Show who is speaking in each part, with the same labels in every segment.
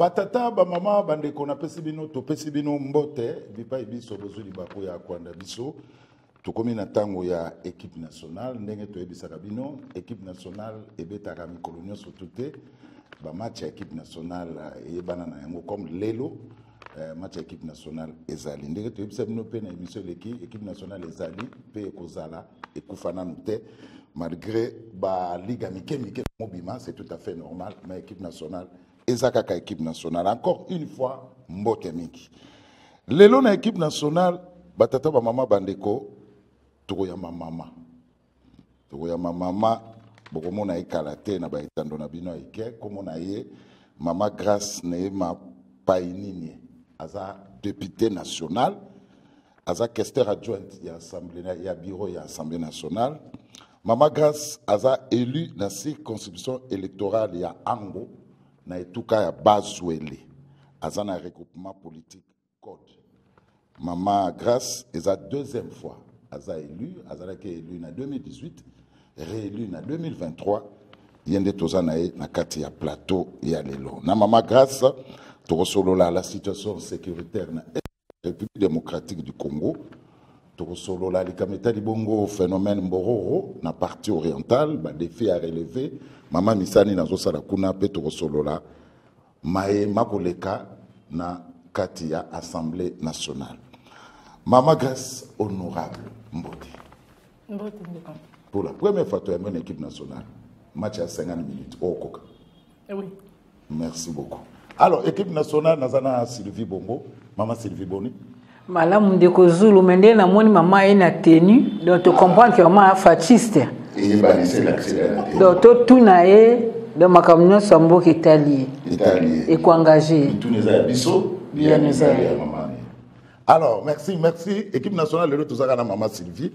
Speaker 1: Batata, ba mama, bande kona pesi bino, to pesi bino mbote, bipa ibiso bozo di bako ya kwanda biso. Tokomi na tango ya équipe nationale, ndenge to ebisaka bino, équipe nationale ebetaka mikolo nyonso tute, ba match ya équipe nationale eyebana na yango comme lelo, match ya équipe nationale ezali. Ndenge to ebisa bino pe na émission leki, équipe nationale ezali, pe ekozala, ekufana nute, malgré ba liga mike mobima, c'est tout à fait normal, mais équipe nationale ezakaka équipe nationale. Encore une fois, mbote mingi. Lelo na équipe nationale, batata ba mama bandeko, tokoyama mama. Tokoyama mama, bokomona ekalate na ba etando na bino ike, komona ye, mama Grâce Neema Painini, aza député national, aza questeur adjointe ya assemblée, ya bureau ya assemblée nationale. Mama Grâce aza élu na circonscription électorale ya Ango, na etuka ya Bazwele, aza na regroupement politique code. Mama Grâce est la deuxième fois aza élu, élu en 2018, réélu en 2023, yende tozanae na kati ya plateau ya lelo. Na Mama Grâce, torosolola la situation sécuritaire na République démocratique du Congo, torosolola likameta libongo phénomène Mbororo na partie orientale, ba défi à relever. Mama Misani nazo sala kuna pe torosolola mae makoleka na kati ya Assemblée nationale. Mama Grâce honorable Mbote. Pour la première fois, tu as une équipe nationale. Match à 50 minutes. Oh, Koka.
Speaker 2: Oui.
Speaker 1: Merci beaucoup. Alors, équipe nationale, Nazana Sylvie Bongo. Maman Sylvie Boni.
Speaker 3: Madame Ndeko Zulu, Mende, na moni maman est na tenue. Donc, tu comprends que maman est fasciste.
Speaker 1: Et balisé l'accélère.
Speaker 3: Donc, tout nae de ma camion Sambo qui est allié. Et qu'on engagé.
Speaker 1: Tout nous a biso. Bien nous a maman. Alors, merci. Équipe nationale, le tout ça, maman Sylvie.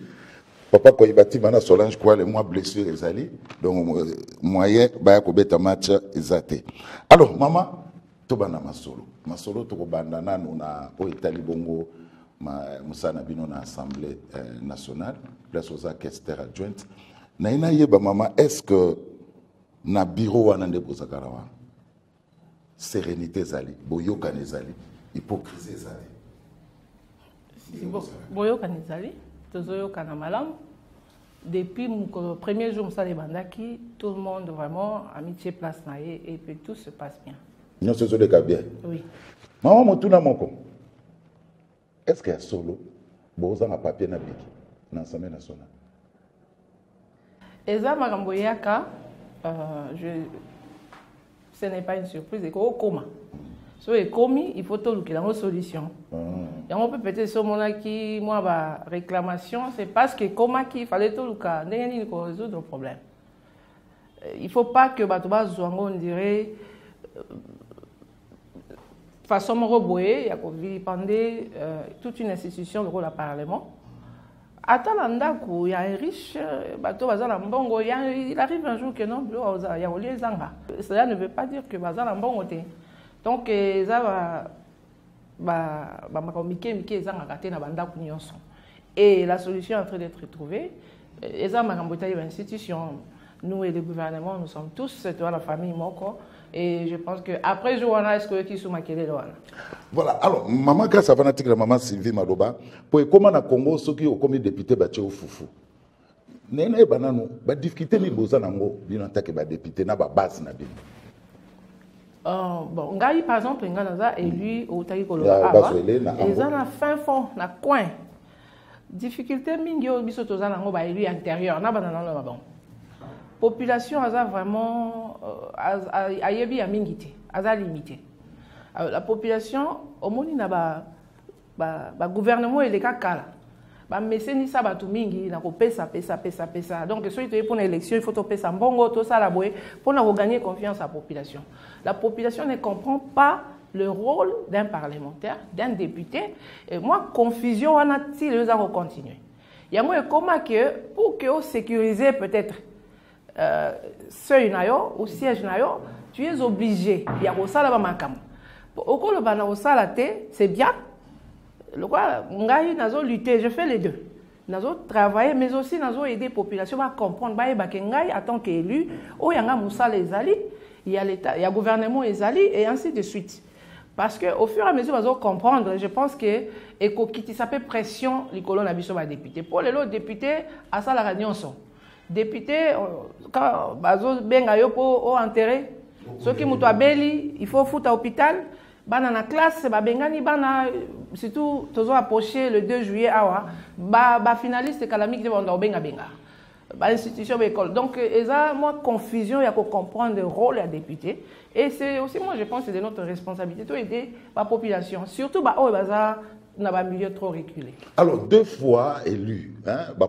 Speaker 1: Papa Koibati, Mana Solange, quoi, les mois blessés, les alliés. Donc, moyen, Baya Kobeta match, Ezate. Alors, maman, Tobana Masolo. Masolo, Tobandana, nous na Oitali Bongo, Moussa Nabino, na Assemblée nationale, place aux orchestres adjointes. Naina Yeba, maman, est-ce que na bureau, Anande Bozakarawa, sérénité Zali, Boyokan Zali, hypocrisie Zali.
Speaker 2: Boyokan Zali. Depuis le premier jour, tout le monde vraiment a mis place et puis tout se passe bien.
Speaker 1: Non, c'est le cas bien.
Speaker 2: Oui.
Speaker 1: Maman, mon tourna mon con. Est-ce qu'il y a solo? Bon, on a papier na biki dans l'Assemblée nationale.
Speaker 2: Eza Magamboyaka, ce n'est pas une surprise, c'est au coma. So il faut tout une solution. Et on peut peut-être ce moment qui moi ba réclamation, c'est parce que comment qu'il fallait tout le cas, n'est pas résoudre le problème. Il faut pas que batoba zongo on dirait façon reboyer, il y a qu'on vilipender toute une institution, le rôle du Parlement. Atalanda il y a un riche bateau bazala mbongo, il arrive un jour que non, il y a olié zanga. Cela ne veut pas dire que bazala mbongo te. Donc, ça et la solution est en train d'être trouvée. Nous et le gouvernement, nous sommes tous la famille Moko. Et je pense qu'après, je vais est-ce sont maquillés.
Speaker 1: Voilà, alors, maman, grâce à fanatique de maman Sylvie Madoba, pour comment na Congo, ceux qui ont commis député, bah, au foufou. Néné, banano, bah, difficulté, ni bozanango, bien attaqué, bah, député, na, bah, base, na, bien.
Speaker 2: Bon, Ngai, par exemple, Nganaza élu au Taïkolo. Ils ont un fin fond, un coin. Difficulté, Mingyo, Bissotozan, élu intérieur. Bon. Population, a vraiment. A yebi a mingité, a limité. La population, au monde, il y a gouvernement et les cacala. Mais c'est ni ça, tout mingi, il pesa. Donc, si tu es pour l'élection, il faut te ça bongo, tout ça, pour gagner confiance à la population. La population ne comprend pas le rôle d'un parlementaire, d'un député. Et moi, confusion, on a si les gens continuer. Il y a moi comment que pour que sécuriser peut-être seuil nayo ou siège nayo, tu es obligé. Il y a ça là-bas makam. Au coup le bana au salaté, c'est bien. Le quoi, ngai nazo lutter, je fais les deux. Nazo travailler, mais aussi nazo aider la population à comprendre. Bah, ngai en tant qu'élu, o yanga moussa les ali. il y a l'État, il y a le gouvernement Ezali et ainsi de suite. Parce qu'au fur et à mesure, on va comprendre, je pense que il s'appelle pression, les colons n'habillent pas député. Pour les autres députés, à ça la réunion sont. Députés, quand ils sont enterrés, ceux qui sont abeli, il faut foutre à l'hôpital, dans la classe, surtout, ils ont approché le 2 juillet, finaliste de Kalami qui vont benga. Institution école. Donc, il y a moins confusion, il y a comprendre le rôle des députés. Et c'est aussi, moi, je pense que c'est de notre responsabilité d'aider la population. Surtout, on a un milieu trop reculé. Alors,
Speaker 1: 2 fois élu,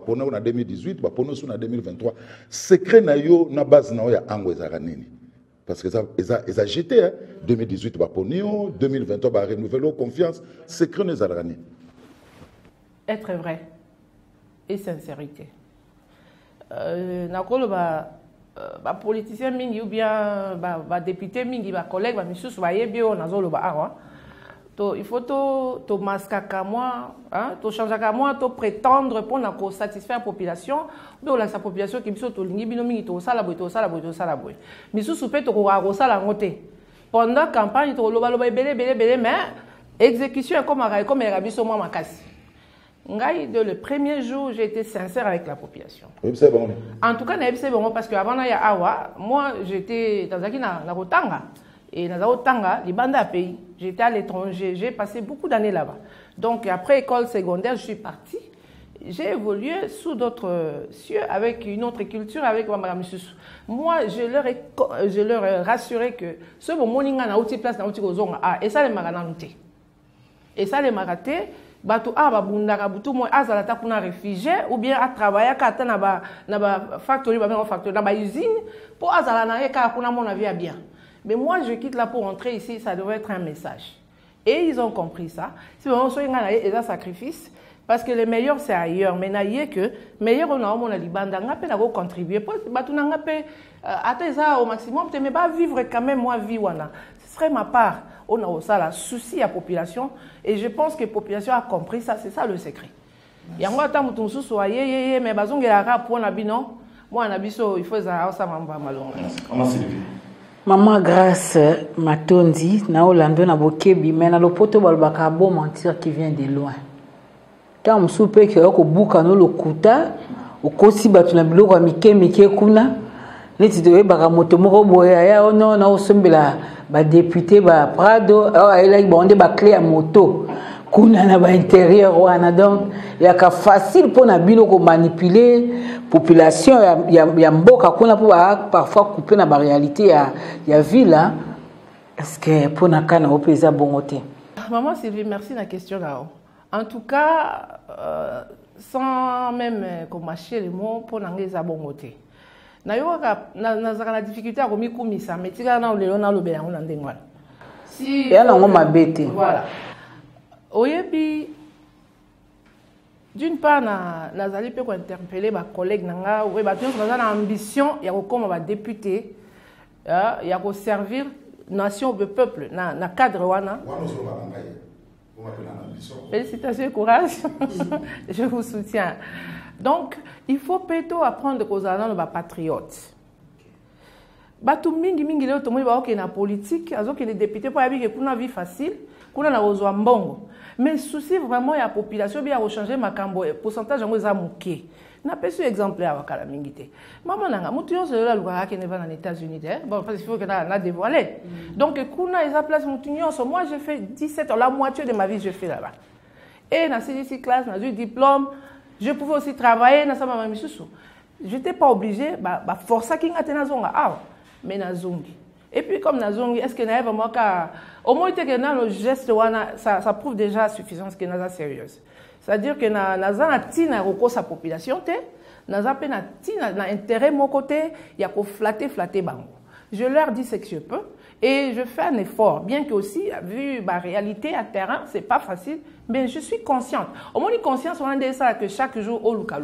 Speaker 1: pour nous en 2018, pour nous en 2023, secret na yo na base na ya ango ezaranini. Parce que ça a jeté, 2018, pour nous, 2023, pour renouveler confiance, secret na ezaranini.
Speaker 2: Être vrai et sincérité. Politicien mingi ou bien député mingi collègue misusu bayebi o nazoloba awa to il faut to masquer moi to changer moi to prétendre pour na ko satisfaire population ou la sa population qui biso to lingi bino mingi to sala boy misusu pe to ko sala ngote pendant campagne to loba belé mais exécution comme biso moi makasi. De le premier jour, j'ai été sincère avec la population. En tout cas, c'est bon parce qu'avant moi, j'étais dans la Rotanga. Et dans la Rotanga, les bandes à pays. J'étais à l'étranger, j'ai passé beaucoup d'années là-bas. Donc, après école secondaire, je suis partie. J'ai évolué sous d'autres cieux, avec une autre culture, avec Mme Soussou. Moi, je leur ai rassuré que ce moment, il y a une place dans le et ça, les marananuté. Et ça, les maratés. Batu babundaka butu mo azala ta kuna réfugié ou bien à travailler kata na ba factory na ba usine pour azala na ka kuna mon avis bien. Mais moi je quitte là pour rentrer ici, ça devrait être un message. Et ils ont compris ça. Si vraiment so ngana et ça sacrifice parce que le meilleur c'est ailleurs, mais naïe que meilleur on a mon libanda ngapé na go contribuer pour batu na ngapé atteindre ça au maximum mais pas vivre quand même moi vie wana. Ce serait ma part. On a aussi la souci à la population et je pense que la population a compris ça, c'est ça le secret. Il y a un temps où on se mais bazon gelaka pour na bino, moi na biso il faut ça ça mamba malonga.
Speaker 3: Maman grâce Matondi na Orlando na Bokebi mais na lopoto balbaka bon mentir qui vient de loin. Tant on soupe que ko buka no lokuta okosi batu na biloko mike kuna neti de baka moto moko boya ya non na osombela ba député ba Prado ela ibonde ba clé à moto kuna na ba intérieur wana donc ya ka facile pour na bino ko manipuler population ya mboka kuna pour parfois couper na ba réalité ya ville est-ce que pour na kana opeza bongote.
Speaker 2: Maman Sylvie, merci la question là. En tout cas sans même mâcher les mots pour na ngeza bongote. Na la difficulté à remettre comme ça, mais tu as na le na lobé on ndenge wana. Si
Speaker 3: ya na ngoma bete.
Speaker 2: Voilà. Oyebi d'une part na zali pe ko interpeller ba collègue nanga ou ba tous na ambition ya ko comme ba député ya ko servir nation de peuple na cadre wana. Félicitations et courage. Je vous soutiens. Donc, il faut plutôt apprendre aux Allemands de patriotes. Batu mingi leo tomoni ba ok na politique, azoke les députés pour habiter kuna vie facile, kuna na ozwa mbongo. Mais souci vraiment ya population bien changer makambo pourcentage ngo za muke. Na pesu exemplaire wakala mingi te. Maman nanga mutu yo se la lwa ke ne va aux États-Unis bon parce qu'il faut que na dévoiler. Donc kuna esa place mutu nyonso moi j'ai fait 17 ans, la moitié de ma vie je fais là-bas. Et na CDC classe, na eu diplôme. Je pouvais aussi travailler dans sa maman Misusu. Je n'étais pas obligée de forcer qui n'était pas zonga mais na zongi. Et puis comme na zongi, est-ce que na vraiment au moins que le geste ça prouve déjà la suffisance que na sérieuse. C'est-à-dire que na zana tina roko sa population te, na zape na tina na intérêt mon côté, il y a pour flatter bango. Je leur dis ce que je peux et je fais un effort, bien que aussi vu ma réalité à terrain, c'est pas facile. Mais je suis consciente. Au moins, conscience, on a dit ça que chaque jour, oh, luka.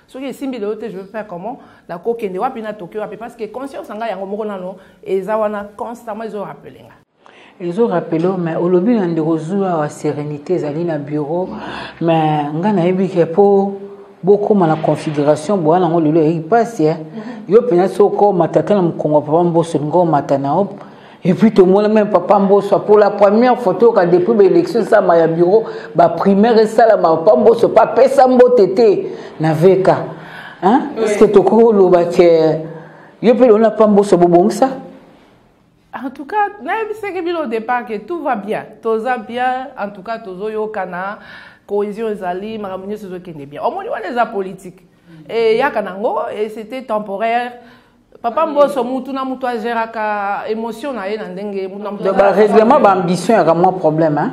Speaker 2: Ce qui est simple, je veux faire comment la coquine de Wapina Tokyo, parce que conscience, on a un moment et Zawana constamment, ils ont rappelé.
Speaker 3: Ils ont rappelé, mais au lobby, on a la sérénité, ils allaient dans le bureau, mais on a dit que pour beaucoup dans la configuration bon na ngolo le passe yo pena soko matata na mkongo papa mboso ngo matana op et puis tout le monde même papa mboso pour la première photo quand depuis l'élection ça ma bureau ba primaire et ça la papa mboso pas pesa mbotete na veka hein est-ce que toko lo ba que yo pe on a pas mboso bobongsa.
Speaker 2: En tout cas, au départ que tout va bien. Tout va bien. En tout cas, tout va bien. Cohésion ezali, maramunyo se zokende bien. Au moins, il y a les politiques. Et yakanango, et c'était temporaire. Papa mboso mutu na mutu agera ka émotion na ye na ndenge mutu na mutu.
Speaker 3: Le règlement d'ambition est vraiment problème hein.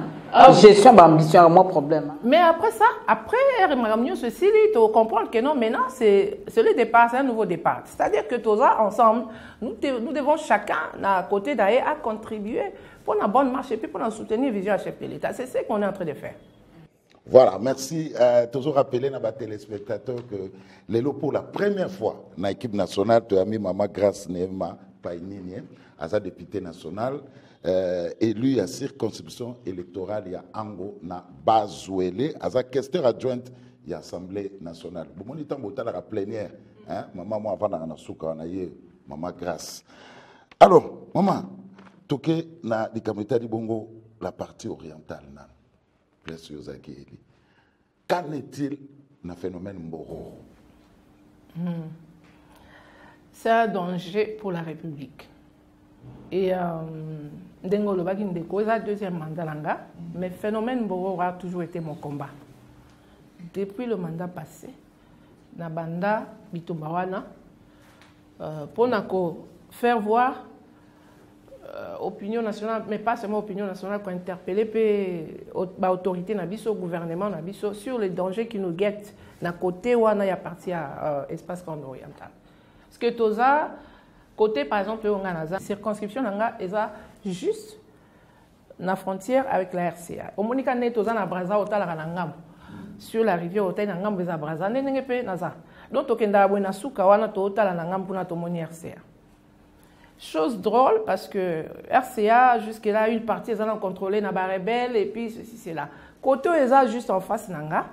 Speaker 3: Gestion d'ambition est vraiment problème.
Speaker 2: Mais après ça, après maramunyo ceci, tu comprends que non, maintenant c'est le départ, c'est un nouveau départ. C'est-à-dire que tous ensemble, nous devons chacun à côté d'ailleurs à contribuer pour la bonne marche et puis pour soutenir la vision à chef de l'État. C'est ce qu'on est en train de faire.
Speaker 1: Voilà, merci. Toujours rappeler à nos téléspectateurs que pour la première fois, dans l'équipe nationale, tu as mis Maman Grace Nema Painini, à sa députée nationale, élu à circonscription électorale, il y a Ango na Bazouele, à sa questeur adjointe, il y a Assemblée nationale. Bon, on est en la plénière, maman, moi, avant la souka, on a eu Maman Grace. Alors, maman, tu es dans le Bongo, la partie orientale. Qu'en est-il d'un phénomène Mboro?
Speaker 2: C'est un danger pour la République. Et Ndengolo Bagindeko, c'est le deuxième mandat, mais le phénomène Mboro a toujours été mon combat. Depuis le mandat passé, na banda Bitumbawana, pour faire voir opinion nationale, mais pas seulement opinion nationale, pour interpeller l'autorité, le gouvernement sur les dangers qui nous guettent dans le côté où on a parti à l'espace oriental. Parce que tout ça, côté par exemple, la circonscription est juste la frontière avec la RCA. Au Monika Netoza na Braza Otala Ranangam sur la rivière Otala Nangam Beza Braza Nengepe Naza. Donc Tokenda Buena Souka Wana Totala Nangam Puna Tomoni RCA. Chose drôle parce que RCA, jusque-là, une partie, ils ont contrôlé Naba Rebelle et puis ceci, c'est là. Côté, ils ont juste en face Nanga,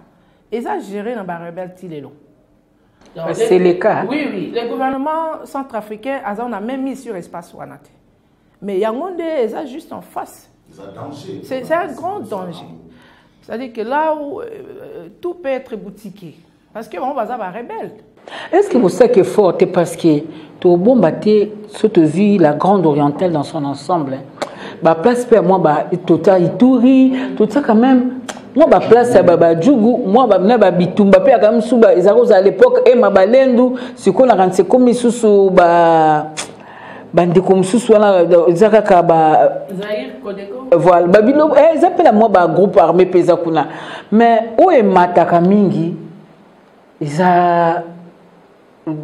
Speaker 2: ils ont géré Naba Rebelle Tilelo.
Speaker 3: C'est le cas.
Speaker 2: Oui, oui. Le gouvernement centrafricain, ils ont même mis sur espace Wanate. Mais Yangonde, ils ont juste en face. C'est un grand danger. C'est-à-dire que là où tout peut être boutiqué, parce que on va avoir Rebelle.
Speaker 3: Est-ce que vous savez que fort parce que tout bon batté surtout vu la grande orientale dans son ensemble bah place pour moi bah total Ituri tout ça quand même moi bah place à baba Djougou moi bah na ba Bitumba pe quand même sous bah ils à l'époque et ma balendu ce qu'on a rendu comme sous bah bande comme sous là zakaka bah
Speaker 2: Zaïr Kodeko
Speaker 3: voilà babilo ils appellent moi bah groupe armé pesakuna mais où est mataka mingi ils a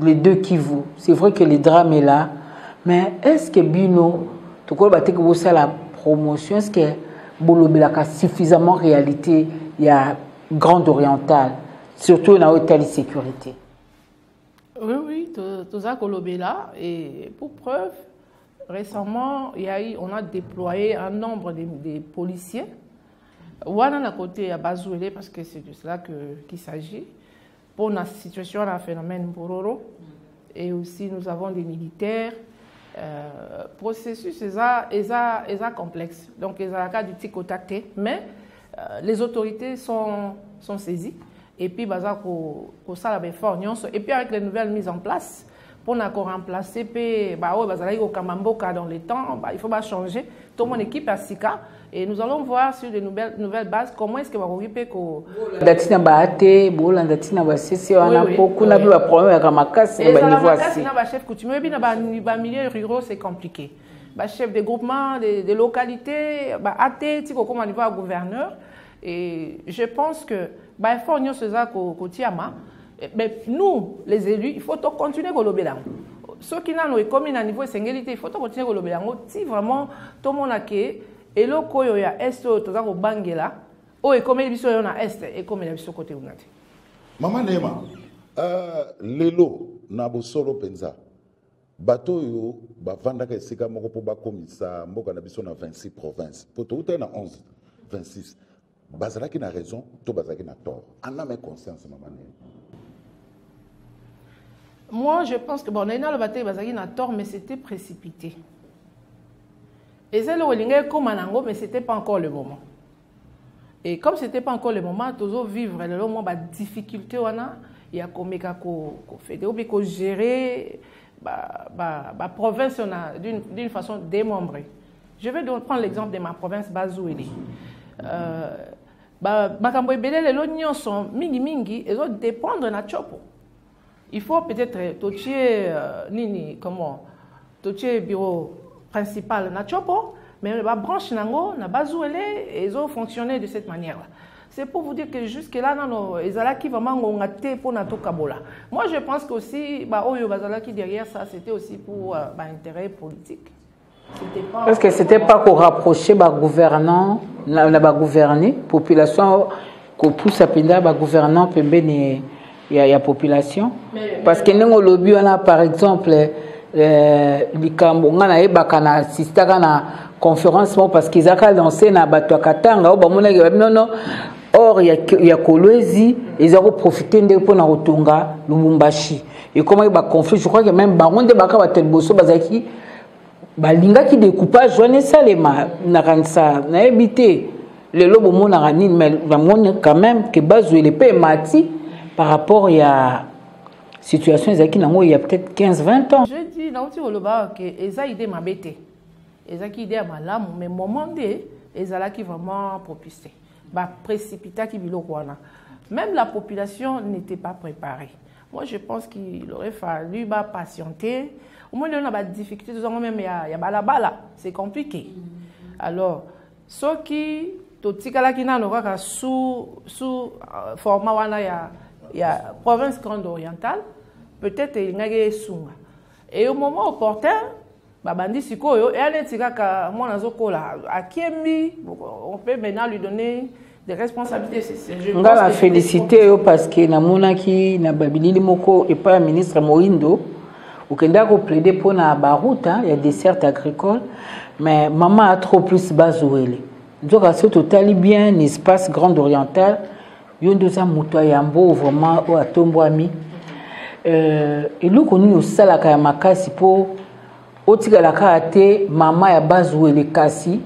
Speaker 3: les deux Kivu. C'est vrai que le drame est là, mais est-ce que Bino, tu crois que vous savez la promotion, est-ce que Bolobelaka suffisamment réalité, il y a grande orientale, surtout dans l'hôtel de sécurité?
Speaker 2: Oui, oui, tout ça Kolobela. Et pour preuve, récemment, on a déployé un nombre de policiers. Voilà à côté à Bazouele, parce que c'est de cela qu'il s'agit. Pour la situation, on a un phénomène Bororo. Et aussi, nous avons des militaires. Processus, est complexe. Donc, il y a un cas du tic au tacté. Mais les autorités sont saisies. Et puis, et puis, avec les nouvelles mises en place, pour nous remplacer, dans les temps, il faut changer. Toute mon équipe à Sika. Et nous allons voir sur de nouvelles bases comment est-ce que va occuper ko
Speaker 3: datina baate bola datina basisi wana beaucoup na ba problème avec makasi ba niveau assi
Speaker 2: na ba chef coutumier bi na ba milieu ruraux c'est compliqué ba chef de groupement de localité ba até tiko comme niveau gouverneur et je pense que ba effort nyo ceza ko tiama mais nous les élus il faut continuer ko lobela ceux qui n'ont pas na niveau singélité il faut continuer ko lobela si vraiment tout le monde a et le koyo ya est toza ko bangela o e comme biso yo na est et comme biso côté unati
Speaker 1: Maman Nema lelo na bosolo penza bato yo bavanda ka esika moko po bakomisa mboka na biso na 26 provinces po to na 11 26 bazalaki na raison to bazalaki na tort ana me conscience Maman Nema
Speaker 2: Moi, je pense que bon, on a le bataille Bazaki a tort, mais c'était précipité. Et c'est le Wellinger comme Manango, mais c'était pas encore le moment. Et comme c'était pas encore le moment, toujours vivre le moment de difficulté, il y a comme fait de gérer la province d'une façon démembrée. Je vais donc prendre l'exemple de ma province Bazoueli. Les sont mingi, ils ont dépendre de la chopo. Il faut peut-être tocher bureau principal na chopo, mais la branche nango na Bazoueli, ils ont fonctionné de cette manière-là. C'est pour vous dire que jusque-là, ils ont qui vraiment ont gâté pour notre Kabola. Moi, je pense qu'aussi, qui derrière ça, c'était aussi pour intérêt politique.
Speaker 3: Est-ce que c'était pas qu'on rapprochait les gouvernants, la gouverner, population, qu'on pousse à pédale, les gouvernants, il y a population. Parce que nous, au lobby, on a par exemple, on a assisté à la conférence parce qu'ils ont lancé na Batuakatanga, non. Or, il y a Kolwezi, ils ont profité de pour na Rutunga, Lubumbashi. Et comment il y a conflit, je crois que même Baron de Baka va tel bosso bazaki, balinga qui découpage, joignez ça les ma, na ransa, na évité le lobo mon arani, mais quand même que Bazou les paix mati par rapport à situation il y a peut-être 15-20 ans.
Speaker 2: Je dis dans le loba que eza idée m'a bêté, eza qui idée à malam, mais moment de eza là qui vraiment propulsé. Précipita qui même la population n'était pas préparée. Moi, je pense qu'il aurait fallu patienter. Au moins, on a des difficultés. Même il y a balabala. C'est compliqué. Alors, ceux qui sous format il y a province grande orientale, peut-être il y a sunga. Et au moment opportun, babandi sikoyo et aletika moi nazokola akemi on peut maintenant lui donner des responsabilités.
Speaker 3: On va la féliciter parce que na monaki na babilili moko et pas ministre Moindo ou kenda ko plaider pour na barouta il y a des certes agricoles mais maman a trop plus bazoueli donc à ce total bien espace grande orientale yondo za muto yambo vraiment au atombwami et nous connu au sala ka makasi pour otika la kate maman ya bazoueli kasi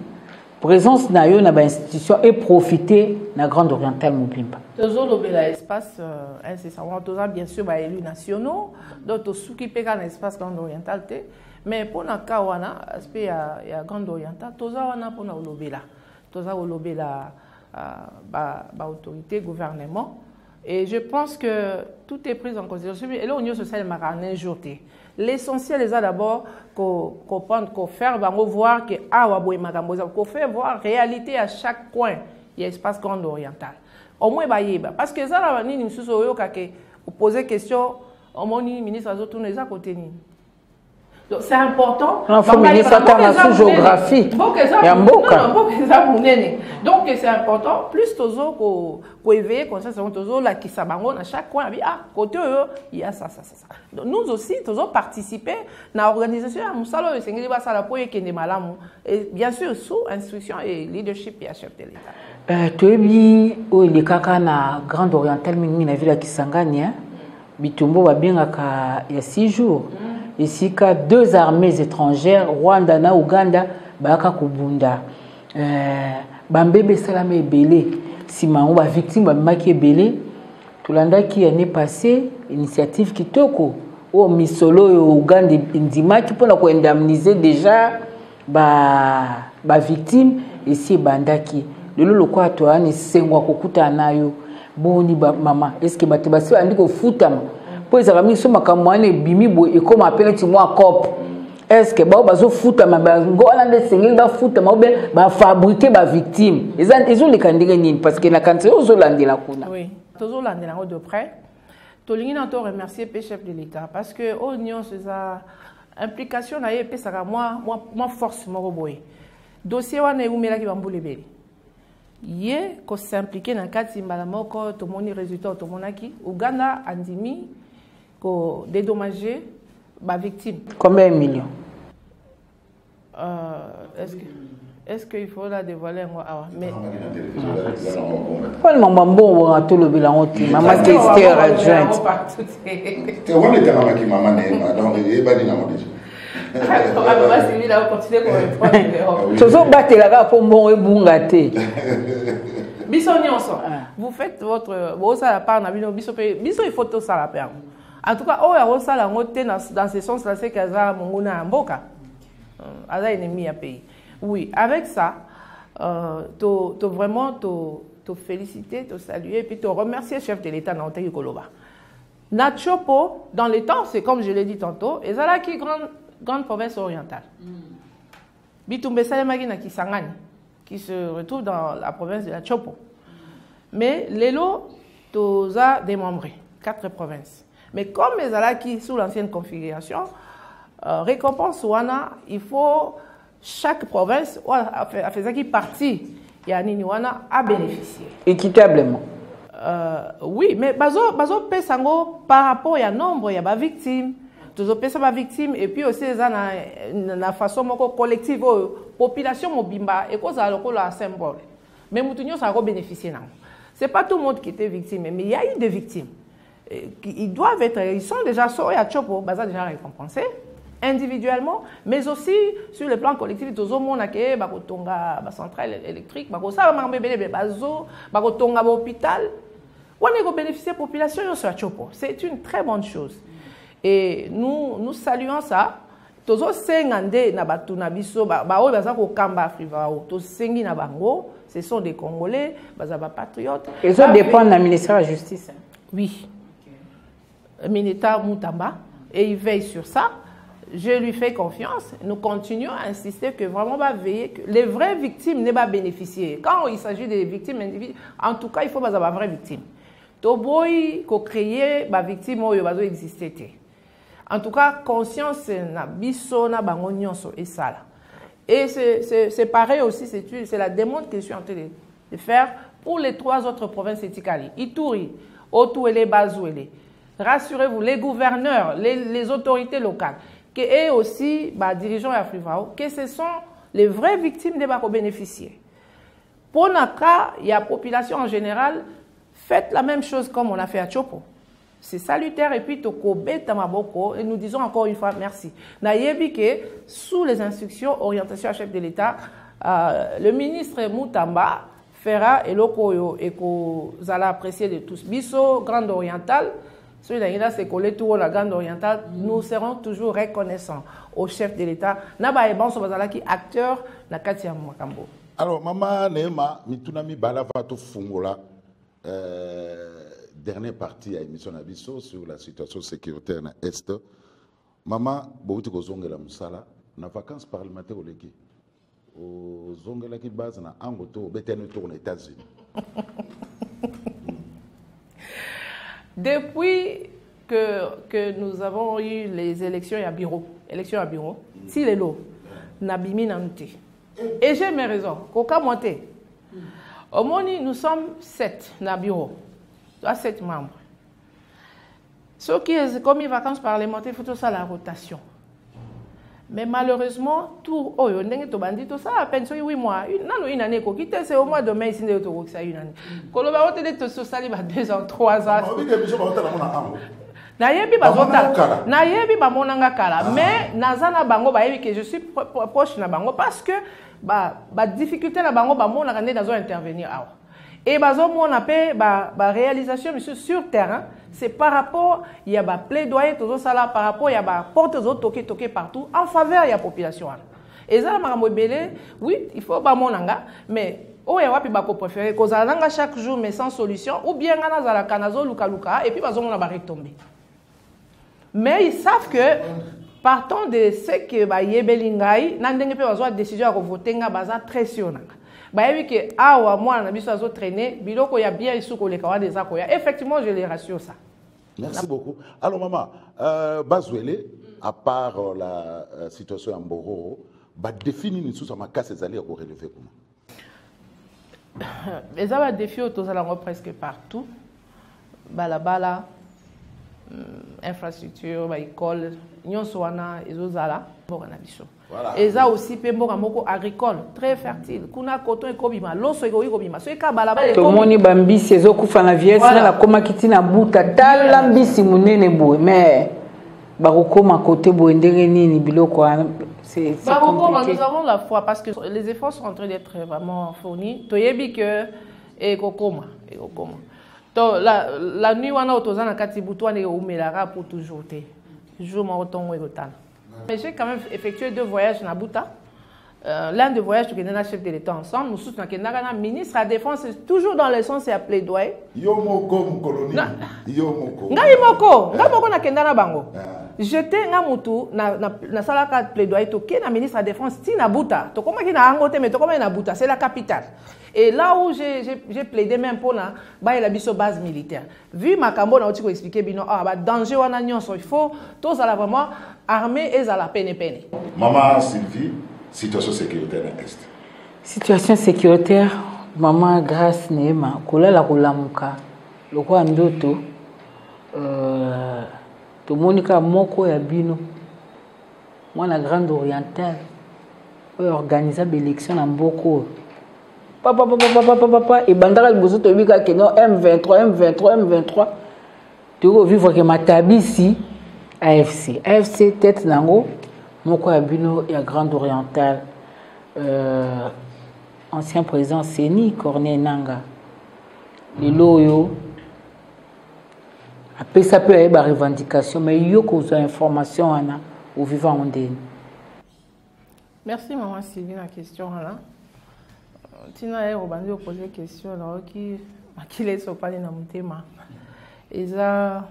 Speaker 3: présence na yo na ba institution et profiter na grande orientale Mobimba.
Speaker 2: Toujours l'espace incessamment toujours bien sûr ba élus nationaux d'autres sous qui peka na espace grande orientale mais pour na kawana aspect ya grande orientale toujours wana pour na olobela toujours olobela ba autorité gouvernement et je pense que tout est pris en considération et là union sociale marané jourté. L'essentiel est d'abord comprendre, qu'on faire voir que qu'on fait voir réalité à chaque coin il y a espace grande oriental. Au moins parce que ça là ni nous poser question au moins ni ministre à tous les à côté ni. Donc c'est important.
Speaker 3: Il faut ministre à géographie.
Speaker 2: Donc c'est important plus toujours qu'on éveiller comme ça c'est toujours là qui s'abango à chaque coin côté il y a ça. Donc nous aussi toujours participer dans l'organisation à musalo et sengeli ba sala pour yekende malamu et bien sûr sous instruction et leadership et chef de l'État.
Speaker 3: Toyebi o le kaka na grande orientale mingi na ville ya Kisangani bitumbo ba bengaka ya 6 jours. Ici, il y a 2 armées étrangères, Rwanda et Ouganda, Baka Kubunda. Bambebe Salame Belé, si ma victime Bamaki Belé, tout l'année qui est passé, initiative qui toko, au Misolo et Ouganda Indima qui peut indemniser déjà ba victime ici Bandaki. Le lokwa toi ni sengwa kokuta nayo boni ba maman. Est-ce que batebasi andi ko futama? Pour les amis, sont makamouane bimibo et comme appelle tu moi cop. Est-ce que bah bazo foot ma bango alande sengel ba foot ma obe ba fabriquer ba victime. Ils ont les candidats parce que la cancer aux Hollandais la kuna.
Speaker 2: Oui, tous Hollandais là de près. Tolingi na to remercier le chef de l'État parce que oignon c'est ça implication na yé ça moi force mo boy. Dossier wana umela ki bambule beli. Yé ko s'impliquer dans cadre simbala moko to moni résultat to monaki Uganda andimi ko dédommager ma victime.
Speaker 3: Combien de millions?
Speaker 2: est-ce qu'il faut la dévoiler moi? Mais
Speaker 3: pas le moment bon à tout le bilan maman qui était adjointe.
Speaker 1: Tu vois les termes qui maman n'est donc il va dire non
Speaker 2: vous faites votre il faut tout ça la perdre. En tout cas, dans ce sens-là, c'est qu'il y a un mboka. Ennemi à pays. Oui, avec ça, vraiment te féliciter, te saluer, et puis te remercier, le chef de l'État dans le Koloba. Nachopo, dans les temps, c'est comme je l'ai dit tantôt, et ça qui grande province orientale. Bitumbe Salemagi na Kisangani, qui se retrouve dans la province de la Chopo. Mais l'élo, toza démembré, 4 provinces. Mais comme les Alaki sous l'ancienne configuration, récompense wana, il faut chaque province a fait partie yani wana a bénéficié
Speaker 3: équitablement.
Speaker 2: Oui, mais bazo pesango par rapport à nombre ya ba victimes, toujours pesa ba victimes et puis aussi na façon moko collective population mobimba et cause à lokola symbole. Mais mutunyo ça va bénéficier non. C'est pas tout le monde qui était victime, mais il y a eu des victimes. Ils doivent être, ils sont déjà sortis à Chopo, baza déjà récompensés individuellement, mais aussi sur le plan collectif. Tous les monde qui bakotonga ba centrale électrique, bakosa mambebele bazo, bakotonga ba hôpital. On est bénéficier population sur Chopo. C'est une très bonne chose. Et nous saluons ça. Tous sengande na batu na biso ba o baza ko kamba Afrivao. Tous sengi na bango, ce sont des Congolais, baza ba patriotes.
Speaker 3: Et ça dépend du ministère de la Justice.
Speaker 2: Oui. Mineta Moutamba, et il veille sur ça. Je lui fais confiance. Nous continuons à insister que vraiment va veiller que les vraies victimes n'aient pas bénéficié. Quand il s'agit des victimes individuelles, en tout cas, il faut avoir vraies victimes. Toboy ko créer ba victime oyo bazo exister. En tout cas, conscience na biso na bango nyonso et ça là. Et c'est pareil aussi, c'est la démontre que je suis en train de faire pour les 3 autres provinces étikali. Ituri, Otuele, Bazouele. Rassurez-vous, les gouverneurs, les autorités locales, et aussi les dirigeants africains, que ce sont les vraies victimes des bénéficiaires. Pour Naka, il y a la population en général, faites la même chose comme on a fait à Chopo. C'est salutaire et puis Tokobe Tamaboko, et nous disons encore une fois merci. Nayebi que sous les instructions, orientation à chef de l'État, le ministre Moutamba fera et l'Okoyo et que vous allez apprécier de tous. Bisso, Grande Orientale, celui-là, c'est collé tout la Grande Orientale. Nous serons toujours reconnaissants au chef de l'État. Naba Eban Sobazala qui acteur na Katia Makambo.
Speaker 1: Alors, maman Neema, mitunami balavato fungola. Dernière partie à l'émission Nabiso sur la situation sécuritaire dans l'Est. Maman, beaucoup de gens la musala, na vacances parlementaires au Leki. Aux Zongela qui base na Angoto, au Bétenoto aux États-Unis.
Speaker 2: Depuis que nous avons eu les élections à bureau, si les lots, Nabimi Nanuti. Et j'ai mes raisons. Koka monté. Au Moni, nous sommes 7 na bureau. 7 membres. Ce qui est comme les vacances parlementaires, il faut tout ça la rotation. Mais malheureusement, tout, oh, on est tout bandit, tout ça, à peine 8 mois. Une année, c'est au mois de mai, c'est une année. Quand on va te tout ça, il va 2 ans, 3 ans. Nayebi bazota. Nayebi ba monanga kala. Mais nazana bango ba yebi que je suis proche na bango parce que ba difficulté na bango ba monanga ne nazo intervenir awa. Et bazo mona pe ba réalisation monsieur sur terrain, c'est par rapport il y a ba plaidoyer tout ça là par rapport il y a ba porte aux toquer partout en faveur de la population. Et ça makambo belé, oui, il faut ba monanga mais oh ya wapi bako préféré kozalanga chaque jour mais sans solution ou bien ngana zala kanazo luka et puis bazo mona ba retomber. Mais ils savent que, partant de ce que Yebelingay, n'andenge pe bazo décision à voter nga baza pression nanga. Ba yebi que awa moi na biso bazo traîner, biloko ya bien isuko le kawa des akoya. Effectivement, je les rassure ça.
Speaker 1: Merci beaucoup. Alors maman, Bazouele, à part la situation en Boro, ba définir une sous ma casse ezali ko relever comment?
Speaker 2: Les défis autour de presque partout. Balabala. infrastructure, école, nyonso wana ezozala mboka na biso. Eza aussi pe mboka moko agricole très fertile. Kuna coton ekobima, loso ekobima. So ekabala ba
Speaker 3: to moni bambisi ezokufa na vieille na koma kitina buta tala mbisi munene boye mais bakokoma côté boye ndenge nini biloko c'est compliqué.
Speaker 2: Nous avons la foi parce que les efforts sont en train d'être vraiment fournis. Toyebi que ekokoma. La nuit, on a autorisé na kati butu ane umelara pour toujours te. Jour mon retour egotal. Mais j'ai quand même effectué 2 voyages na Buta. L'un des voyages que nous avons chef de l'État ensemble, nous sommes ministre de la Défense, toujours dans le sens de plaidoyer.
Speaker 1: Yomoko colonie. Yomoko.
Speaker 2: Ngamoko na kendana bango. J'étais na mutu na salaka plaidoyer to ke na ministre de la Défense ti na Buta. To koma ki na Angote mais to koma na Buta, c'est la capitale. Et là où j'ai plaidé même pour la base militaire. Vu ma cambo na otiko expliquer bino danger wana nyonso, il faut tous à la vraiment armée et à la peine.
Speaker 1: Maman Sylvie, situation sécuritaire à l'Est.
Speaker 3: Situation sécuritaire, maman grâce Neema, kolala kolamuka. Loko ndoto to monika moko ya bino. Moi la grande orientale organiser l'élection en Boko. Papa, et bandara liboso to bika que non M23. Tu vas vivre que matabi ici AFC tête nango moko ya bino ya Grande Orientale ancien président Seni Corneille Nanga lelo yo après ça peut avoir revendication mais yo ko information ana au vivant ondeni.
Speaker 2: Merci maman Sylvie la question là. Tina on va poser une question là qui laisse parler dans mon thème. Eza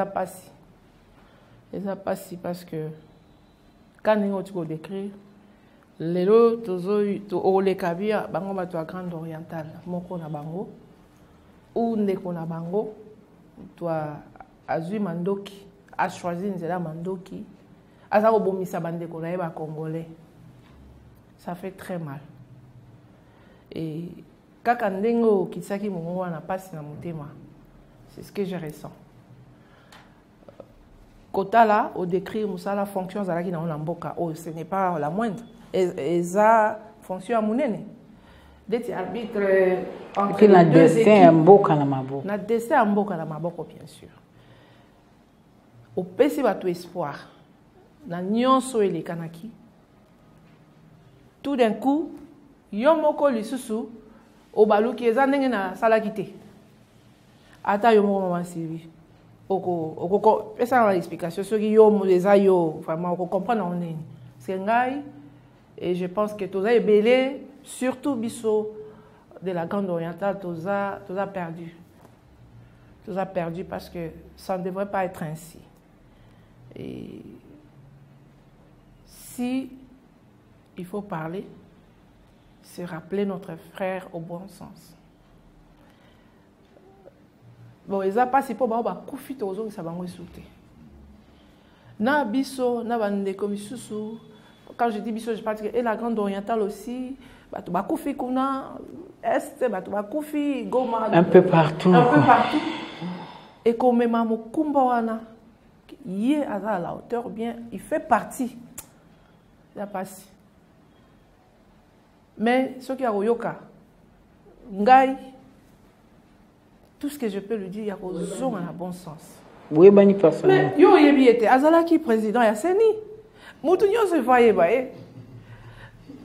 Speaker 2: passé parce que quand on a décrit les autres les kabia bango bato à Grande Orientale moko na bango ou ndeko na bango toi azui mandoki a choisi nzela mandoki aza ko bomisa bandeko na ba congolais, ça fait très mal. Et kaka ndengo kisaki mongo wana passe na motema, c'est ce que je ressens. Kota là, au décrire la fonction zalaki na mboka, oh ce n'est pas la moindre. Et ça fonction à monene. D'être arbitre entre
Speaker 3: les deux équipes.
Speaker 2: Na destin à mboka na maboko bien sûr. Au pesi bato espoir. Na nyonso ele kanaki. Tout d'un coup, yomoko lisusu au baluki eza ndenge na salakite. Ata yomoko mama Sylvie. Oko pesa na explication sur yo moleza yo vraiment on comprend on est. C'est ngai et je pense que toza ebelé surtout biso de la Grande Orientale toza perdu. Toza perdu parce que ça ne devrait pas être ainsi. Et si il faut parler, c'est rappeler notre frère au bon sens. Bon, ils n'ont pas si pour ba kufi to zo sa bango souté. Na biso na bande comme susu. Quand je dis biso, je parle que et la Grande Orientale aussi, ba kufi kuna est ba kufi Goma
Speaker 3: un peu partout.
Speaker 2: Et comme même Mukumba wana yé à la hauteur bien, il fait partie. La passe. Mais ce qui a Royoka ngai tout ce que je peux lui dire, il y a raison en bon sens.
Speaker 3: Oui, bani personnel.
Speaker 2: Mais yo yebi était azalaki président ya Seni. Mutu nyo se voyait ba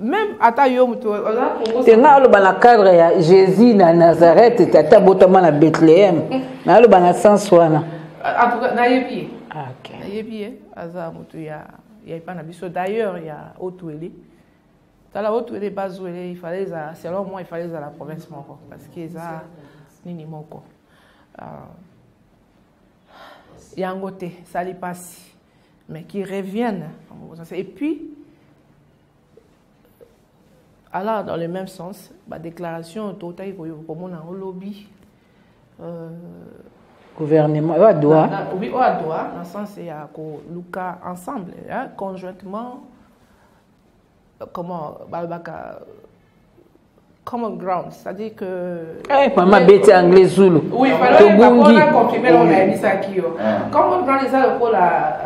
Speaker 2: même ata yo mutu
Speaker 3: tenga lo bana cadre ya Jésus na Nazareth tata botama na Bethléem. Na lo bana sens wana.
Speaker 2: En tout cas na yebi.
Speaker 3: Ah OK.
Speaker 2: Na yebi aza mutu ya pas na biso d'ailleurs il y a Otouélé. Dans la Otouélé bazouélé, il fallait selon moi il fallait à la province moko parce que ça nini moko yangote ça lui passe mais qui reviennent et puis alors dans le même sens ma déclaration totale comme on a un lobby
Speaker 3: gouvernement au doigt
Speaker 2: oui au doigt dans le sens il y a ko luka ensemble conjointement comment balbaka common ground, c'est-à-dire que...
Speaker 3: Eh, maman bête anglais Zulu.
Speaker 2: Oui, il fallait pas confirmer on a mis ça qui common ground est ça pour la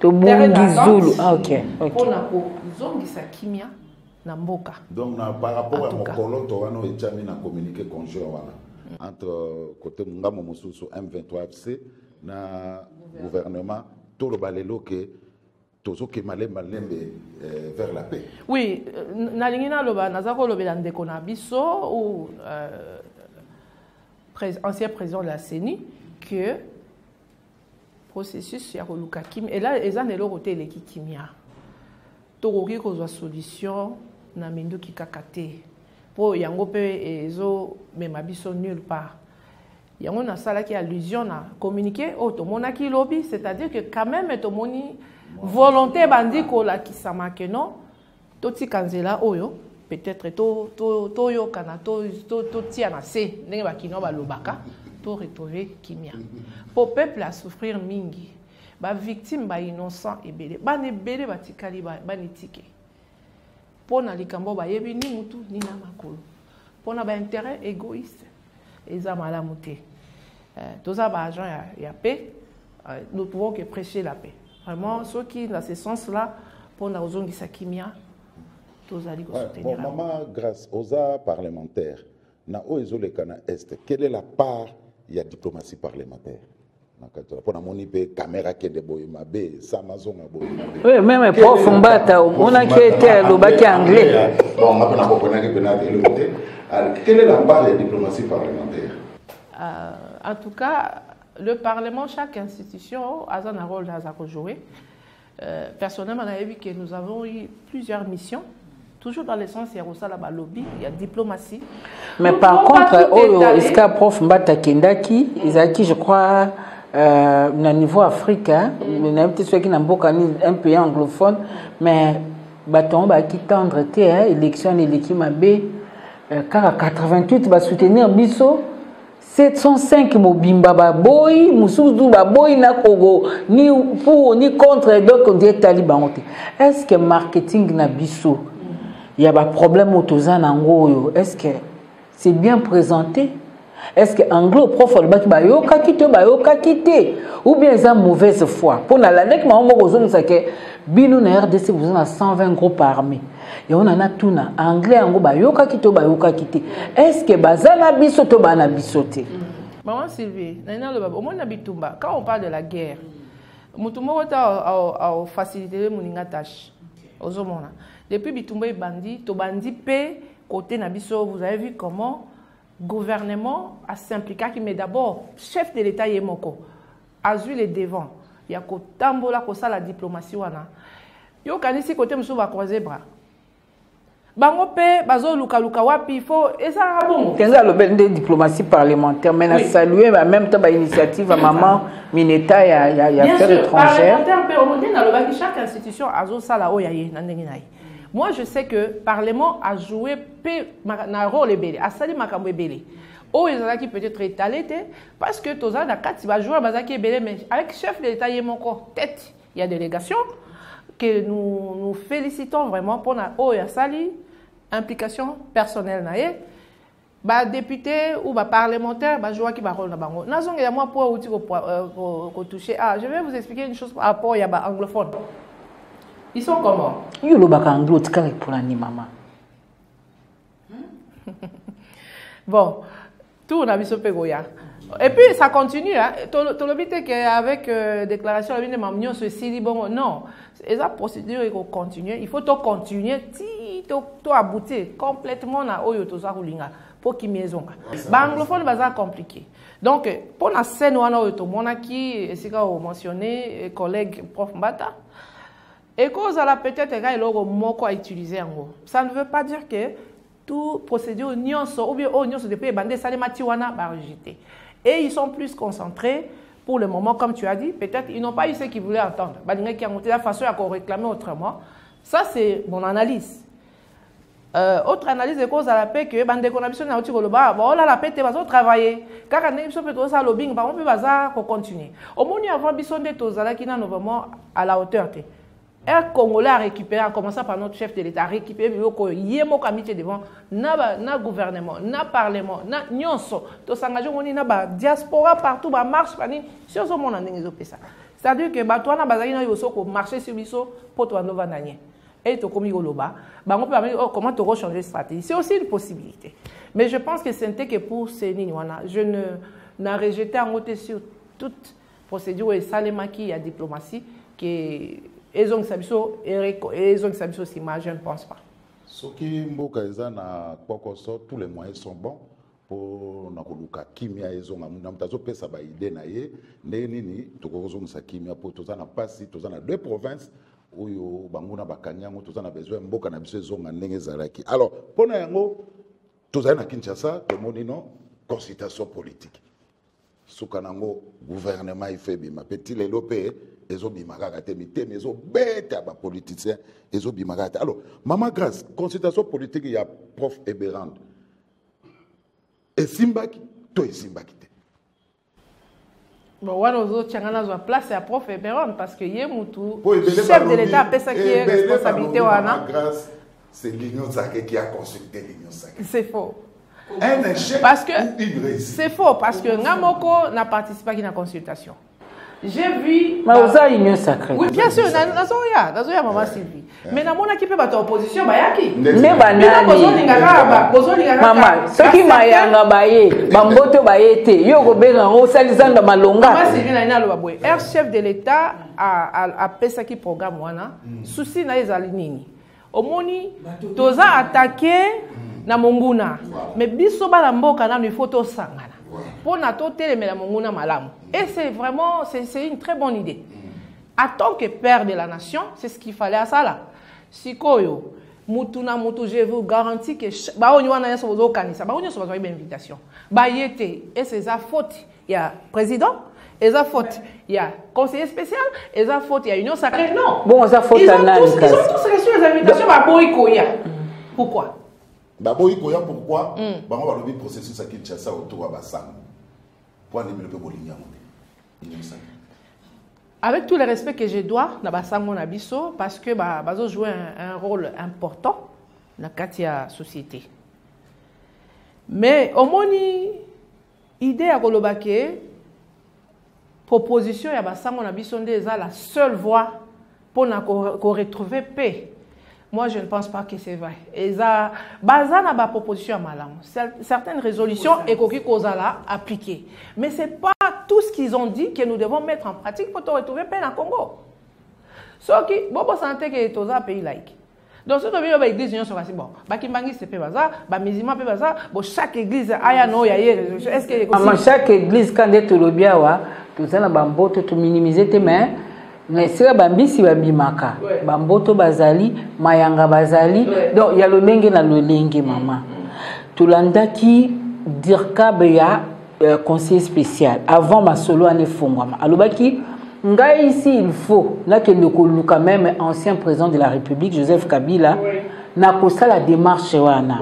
Speaker 3: Tobungi Zulu. Ah, ok.
Speaker 2: Pour la zongi sa kimia na mboka.
Speaker 1: Donc par rapport à mon coloto wano etiami na communiqué conjoint wana entre côté ngamo mususu M23 FC na gouvernement tout le balelo que tozo ke malembe vers la paix.
Speaker 2: Oui, na lingina loba nazako lobela ndeko na biso ou ancien président de la CENI que processus ya koluka kim et là ezan elo côté le kimia. Tokoki kozwa solution na mindu ki kakate po yango pe ezo mema biso nulle part. Yango na sala ki allusion na communiquer otomonaki lobby, c'est-à-dire que quand même tomoni volonté bandi ko la kisama que non toti kanzela oyo peut-être to yo kana to tia na se ndenge bakino balobaka to retrouver kimia po peuple a souffrir mingi ba victime ba innocent ebele ba ne bele batikali ba nitike pona likambo ba yebi ni mutu ni na makolo pona ba intérêt égoïste eza malamu te tous ça ba agent ya paix nous pouvons que prêcher la paix. Vraiment, ceux qui, dans ce sens-là, pour la Ozongi Kimia, tous allez soutenir.
Speaker 1: Bon, maman, grâce aux parlementaires, na Oezole Kana Est, quelle est la part de la diplomatie parlementaire? Pour la caméra qui est de Boymabe, Samazon à Boymabe.
Speaker 3: Oui, même prof Mbata, on a qui était le bac anglais.
Speaker 1: Bon, on a pas quelle est la part de la diplomatie parlementaire?
Speaker 2: En tout cas, le Parlement, chaque institution a un rôle à jouer. Personnellement, on a vu que nous avons eu plusieurs missions, toujours dans le sens il y a aussi la lobby, il y a diplomatie.
Speaker 3: Mais par contre, est-ce que prof Mbata Kendaki, Isaki, je crois, au niveau africain, on a peut-être ceux qui n'ont pas un pays anglophone, mais bâton qui tendre élection et l'équipe AB, car 88 va soutenir Bisso. 705 mobimba baboy musuzu baboy na Congo ni pour ni contre donc on dit taliban. Est-ce que marketing na biso il y a pas problème autoza nango? Est-ce que c'est bien présenté? Est-ce que anglo prof bayoka kité ou bien ça mauvaise foi pour la nek ma mo kozonu sake bino na RDC vous en a 120 groupes armés. Et on en a tout na anglais ango bayoka kité. Est-ce que bazana biso to bana bisoté?
Speaker 2: Maman Sylvie, nana le baba, au moins na bitumba, quand on parle de la guerre, mutumo ta faciliter moninga tâche. Ozomona. Depuis bitumba et bandi, to bandi pe côté na biso, vous avez vu comment gouvernement a s'impliqué mais d'abord chef de l'État yemoko a vu les devants. Il y a ko tambola ko ça la diplomatie wana. Yo kanisi côté musu ba croiser bras. Bango pe bazo luka wapi faut et ça bon.
Speaker 3: Tenga le bel de diplomatie parlementaire mais na saluer en même temps ba initiative à maman Mineta ya affaires étrangères.
Speaker 2: Parlementaire pe au monde na le baki chaque institution azo sala oyaye na ndenge nayi. Moi je sais que le Parlement a joué un rôle ebele, a sali makambo ebele. Oh ils ont qui peut-être étalé parce que toza na kati va jouer bazaki ebele mais avec chef de l'État yemoko tête, il y a délégation que nous félicitons vraiment pour la sali implication personnelle naie ba député ou ba parlementaire ba jouer qui ba rôle na bango nazonga ya moi pour outil ko toucher. Je vais vous expliquer une chose par rapport ya ba anglophone. Ils sont comment?
Speaker 3: Yo lo baka anglo tika pour la ni maman.
Speaker 2: Bon, tout on a vu ce pégoya. Et puis ça continue hein. Tu l'obité qu'avec déclaration de mamignon ceci bon non, et la procédure il faut continuer, il faut tout continuer tout aboutir complètement na oyo to za rulinga pour qui maison. Ba anglophone ba compliqué. Donc pour la scène wana oyo to monaki esika o mentionné collègue prof Mbata et cause à la peut-être il logo moko à utiliser en ça ne veut pas dire que tout procédure nyonso ou bien nyonso de pays bandé salé matiwana ba rejeter. Et ils sont plus concentrés pour le moment, comme tu as dit. Peut-être ils n'ont pas eu ce qu'ils voulaient entendre. Badinga qui a monté la façon à réclamer autrement. Ça, c'est mon analyse. Autre analyse de cause à la paix que bande connexion na otiko loba ba la paix te bazo travailler kaka ne biso peut ça lobbying ba on peut baza ko continuer au moni avant biso nde tozala ki na vraiment à la hauteur te Un Congolais a récupéré, en commençant par notre chef de l'État, a récupéré Yemo Kamite devant na gouvernement, na parlement, na nyonso. To s'engage on na diaspora partout, ba marche pani sur ce monde en ça. C'est-à-dire que ba toi na bazali na yoso ko marcher sur biso pour toi nova nanye. Et to komi goloba, ba on peut comment to changer de stratégie. C'est aussi une possibilité. Mais je pense que c'était que pour ces niwana, je n'a rejeté en côté sur toute procédure et salemaki à diplomatie que ils ont sabiso sima, je ne pense pas.
Speaker 1: Ce qui mboka ezana kokoso, tous les moyens sont bons pour nakoluka kimia ezonga mutazo pesa ba idée na ye nini tokozonga sa kimia pour tozana pasi tozana deux provinces oyo banguna bakanyango tozana besoin mboka na biso ezonga ndenge zalaki. Alors pona yango tozana na Kinshasa tomoni no consultation politique. Soukanango gouvernement ife bima petit lelopé ezo bimaka te miteme ezo beta ba politicien ezo bimaka te. Alors Maman Grâce consultation politique ya prof Eberand et Simbaki to Simbaki te.
Speaker 2: Bon wana ozo changana zo place ya prof Eberand parce que yé mutu chef de l'état pesa qui est responsabilité wana.
Speaker 1: Maman Grâce c'est l'union sacrée qui a consulté l'union sacrée.
Speaker 2: C'est faux.
Speaker 1: Un échec
Speaker 2: parce que
Speaker 1: c'est
Speaker 2: faux parce que Ngamoko n'a participé à la consultation. J'ai vu.
Speaker 3: Mais vous avez une sacrée.
Speaker 2: Oui, bien sûr, Nazoya, maman Sylvie. Mais dans mon équipe, bah, opposition, bah, yaki.
Speaker 3: Mais banani. Maman, ce qui m'a yanga baye, bamboto baye te, yo go benga o salizanda malonga.
Speaker 2: Maman Sylvie na ina lo babwe. Chef de l'État a pesa ki programme wana. Souci na ezali nini. Omoni toza attaqué na monguna. Mais biso ba la mboka na il faut to sangana. Pour nato telemela monguna malamu. Et c'est vraiment, c'est une très bonne idée. En tant que père de la nation, c'est ce qu'il fallait à ça là. Sikoyo, mutuna mutu, je vous garantis que ba on wana yaso bozo kanisa, ba on yaso bozo invitation. Ba yete, et c'est sa faute. Il y a président, et sa faute. Il y a conseiller spécial, et sa faute. Il y a union sacrée. Non.
Speaker 3: Bon, ça faute
Speaker 2: ils ont tous reçu les invitations. Ba boykoya. Pourquoi?
Speaker 1: Ba boykoya pourquoi? Ba on va le processus à Kinshasa autour de Bassam. Pour développer Boligna.
Speaker 2: Avec tout le respect que je dois dans Bassango Nabiso, parce que Bazo joue un rôle important dans la société. Mais au moni idée à Kolobake, proposition à Bassango Nabiso c'est la seule voie pour retrouver paix. Moi, je ne pense pas que c'est vrai. Et ça, Bazana ba proposition à Malam. Certaines résolutions et Koki Kozala appliquées. Mais ce n'est pas tout ce qu'ils ont dit que nous devons mettre en pratique pour te retrouver paix dans le Congo. Ce qui, bon, santé que c'est un pays laïque. Donc, si tu veux une église, bon, Bakimbangi c'est Baza, Bamizima Baza, bon, chaque église a no résolution. Est-ce que
Speaker 3: chaque église, quand tu le bien, tu sais, tu minimiser tes mains. Mais c'est bambisi babimaka bamboto bazali mayanga bazali donc il y a le lenge na le lenge maman tulandaki dirka beya conseiller spécial avant ma solo ane fongwama alobaki ngai ici il faut na que le koluka même ancien président de la République Joseph Kabila na kosa la démarche wana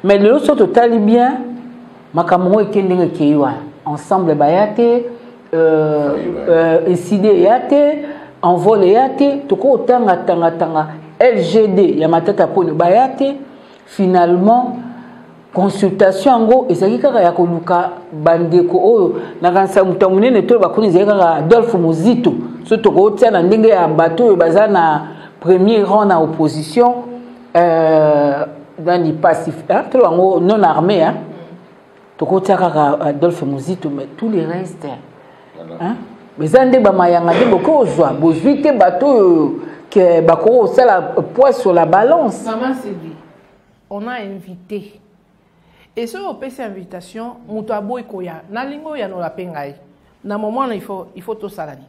Speaker 3: mais le so total bien makamongo ekendenge keiwa ensemble bayate SID yate envol yate toko tanga LGD ya matata poni bayate finalement consultation ngo ezaki kaka ya koluka bandeko oyo na kanisa mutamunene to bakoni ezaki kaka Adolphe Muzito so toko tia na ndenge ya bato oyo baza na premier rang na opposition dans les pacifiques to ngo non armé hein toko tia kaka Adolphe Muzito mais tous les restes hein mais ande ba mayanga de boko ozwa bozwite bato que bako ça la poids sur la balance.
Speaker 2: Maman Sylvie, on a invité et ce on peut cette invitation mutabo ikoya na lingo ya no la pengai na moment il faut tout salani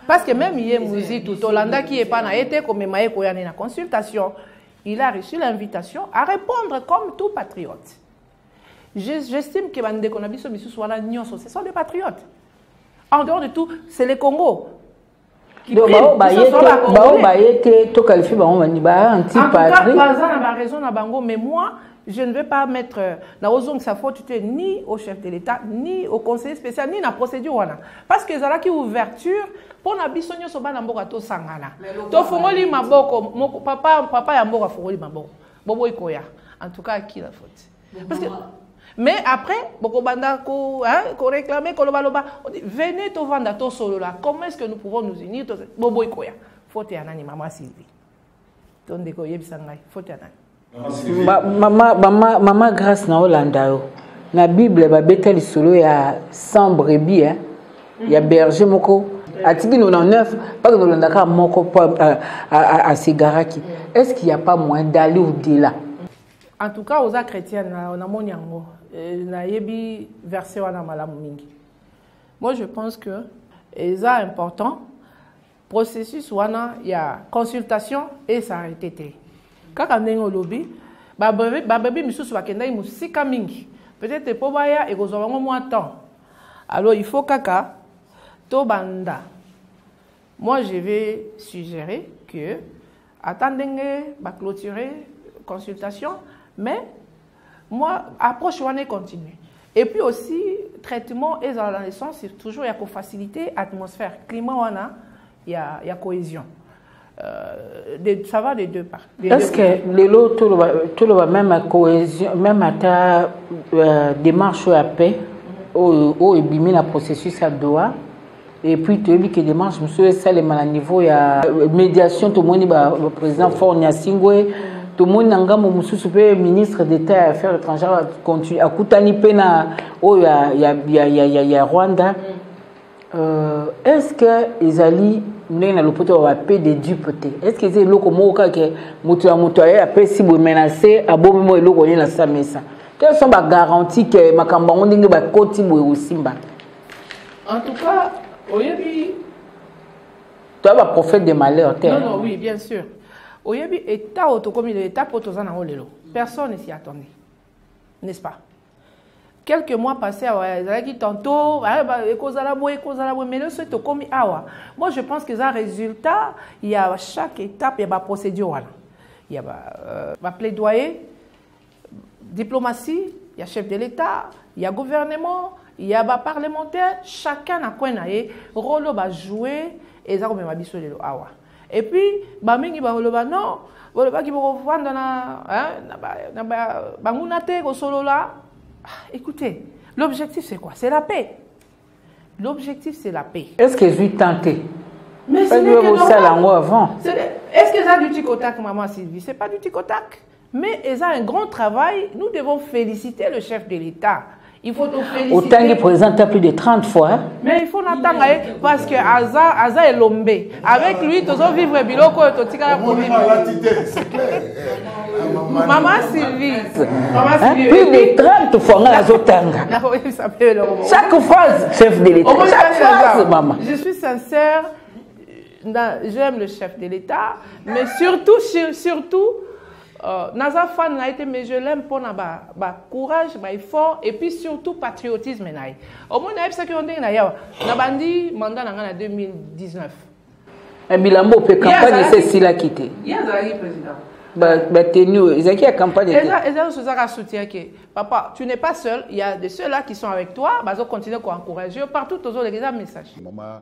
Speaker 2: parce que même hier Muzito Tolanda qui est pas na été comme maye koya na consultation il a reçu l'invitation à répondre comme tout patriote. J'estime que bande konabiso bisu soit nyonso ce sont des patriotes. En dehors de tout, c'est le Congo. Qui
Speaker 3: donc, to qualifie
Speaker 2: mais moi, je ne vais pas mettre sa faute ni au chef de l'État, ni au conseiller spécial, ni dans la procédure. Parce que ça a qui ouverture Pour na biso nyonso bana mboka to sangana. To fongoli maboko, papa ya mboka fongoli maboko. Bobo ikoya. En tout cas, qui la faute? Parce que mais après, beaucoup banda ko réclamer ko loba, venez to vanda to solo là. Comment est-ce que nous pouvons nous unir? Bobo ikoya. Faute ya nani maman Sylvie. Tonde ko yebisa ngai. Faute ya nani?
Speaker 3: Maman grâce na Hollanda yo. Na Bible ba beteli solo ya 100 brebis hein. Ya berger moko atiki 99 pas que Hollanda ka moko à Sigaraki. Est-ce qu'il y a pas moyen d'aller au-delà?
Speaker 2: En tout cas, aux chrétiens, on a mon yango, na yebi verset wana malamu mingi. Moi, je pense que c'est important. Processus wana il y a consultation et ça a été. Kaka ndengo lobi, ba bébé misusu bakenda musika mingi. Peut-être po baya et kozwa bango moins temps. Alors il faut kaka to banda. Moi, je vais suggérer que attendez ba clôturer consultation. Mais, moi, approche on continue. Et puis aussi, traitement et dans le sens, c'est toujours il y a faciliter l'atmosphère. Climat, il y a cohésion. Ça va des deux parts.
Speaker 3: Est-ce que les lots, tout le même à cohésion, même à ta démarche à paix, où il y a un processus à Doha, et puis tu as dit que démarche, monsieur, ça, les à niveau, il y a médiation, tout le monde, le président Fornia Singwe, tout le monde n'a ministre d'État et Affaires étrangères continue à Koutani Pena où il y a Rwanda. Est-ce que ils allaient mener le poteau à paix des dupetés? Est-ce que c'est le cas que Moutouamoutouaye a paix si vous menacez à bon moment et l'eau connaît la Samesa? Quelles sont les garanties que ma campagne va continuer au Simba?
Speaker 2: En tout cas, aujourd'hui.
Speaker 3: Tu es un prophète de malheur.
Speaker 2: Non, oui, bien sûr. Oyebi état autocomi l'état potozana olelo. Personne ne s'y attendait. N'est-ce pas? Quelques mois passés, tantôt, mais le c'est autocomi awa. Moi, je pense que ça résultat, il y a chaque étape, il y a une procédure. Il y a un plaidoyer, diplomatie, il y a chef de l'État, il y a gouvernement, il y a un parlementaire. Chacun a quoi rôle va jouer et ça comme ma lelo awa. Et puis, bamingi ba holoba non, holoba ki boko vanda na bangunate ko solo là. Écoutez, l'objectif c'est quoi? C'est la paix. L'objectif c'est la paix.
Speaker 3: Est-ce que j'ai tenté?
Speaker 2: Mais c'est
Speaker 3: avant.
Speaker 2: Est-ce que ça du tic-au-tac, maman Sylvie? C'est pas du tic-au-tac. Mais ils ont un grand travail. Nous devons féliciter le chef de l'État. Il faut nous féliciter.
Speaker 3: Autant qu'il présente plus de 30 fois.
Speaker 2: Mais il faut l'attendre parce que Aza est lombé. Avec lui, tu vas vivre biloko et tu vas
Speaker 1: c'est clair.
Speaker 2: Maman Sylvie.
Speaker 3: Plus de 30 fois, on a Zotanga. Chaque phrase, chef de l'État. Chaque phrase, maman.
Speaker 2: Je suis sincère. J'aime le chef de l'État. Mais surtout, Naza fan a été, mais je l'aime pour le courage, effort et puis surtout patriotisme. Au moins, on a dit que on a bandi mandat en 2019.
Speaker 3: Et Bilambo peut campagne c'est si la quitté.
Speaker 2: Il y a un président.
Speaker 3: Ils ont qui a campagne.
Speaker 2: Papa, tu n'es pas seul. Il y a des ceux-là qui sont avec toi. Ils continuent à encourager partout aux les messages.
Speaker 1: Maman,